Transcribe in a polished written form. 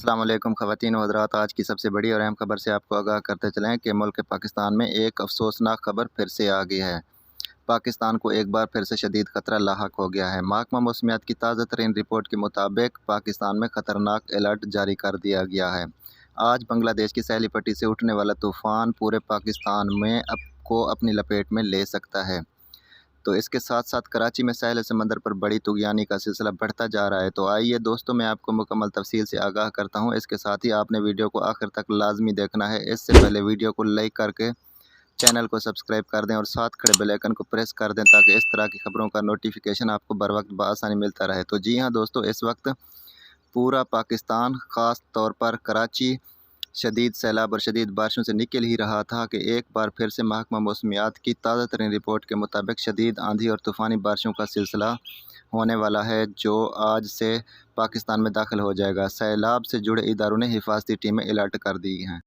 अस्सलाम वालेकुम ख़वातीन व हज़रात। आज की सबसे बड़ी और अहम खबर से आपको आगाह करते चलें कि मुल्क पाकिस्तान में एक अफसोसनाक खबर फिर से आ गई है। पाकिस्तान को एक बार फिर से शदीद ख़तरा लाहक हो गया है। महकमा मौसमियात की ताज़ा तरीन रिपोर्ट के मुताबिक पाकिस्तान में ख़तरनाक अलर्ट जारी कर दिया गया है। आज बांग्लादेश की सैली पट्टी से उठने वाला तूफ़ान पूरे पाकिस्तान में को अपनी लपेट में ले सकता है। तो इसके साथ साथ कराची में साहिल समंदर पर बड़ी तुगयानी का सिलसिला बढ़ता जा रहा है। तो आइए दोस्तों, मैं आपको मुकम्मल तफसील से आगाह करता हूं। इसके साथ ही आपने वीडियो को आखिर तक लाजमी देखना है। इससे पहले वीडियो को लाइक करके चैनल को सब्सक्राइब कर दें और साथ खड़े बेल आइकन को प्रेस कर दें ताकि इस तरह की खबरों का नोटिफिकेशन आपको बर वक्त बआसानी मिलता रहे। तो जी हाँ दोस्तों, इस वक्त पूरा पाकिस्तान, ख़ास तौर पर कराची, शदीद सैलाब और शदीद बारिशों से निकल ही रहा था कि एक बार फिर से महकमा मौसमियात की ताज़ा तरीन रिपोर्ट के मुताबिक शदीद आंधी और तूफ़ानी बारिशों का सिलसिला होने वाला है, जो आज से पाकिस्तान में दाखिल हो जाएगा। सैलाब से जुड़े इदारों ने हिफाजती टीमें अलर्ट कर दी हैं।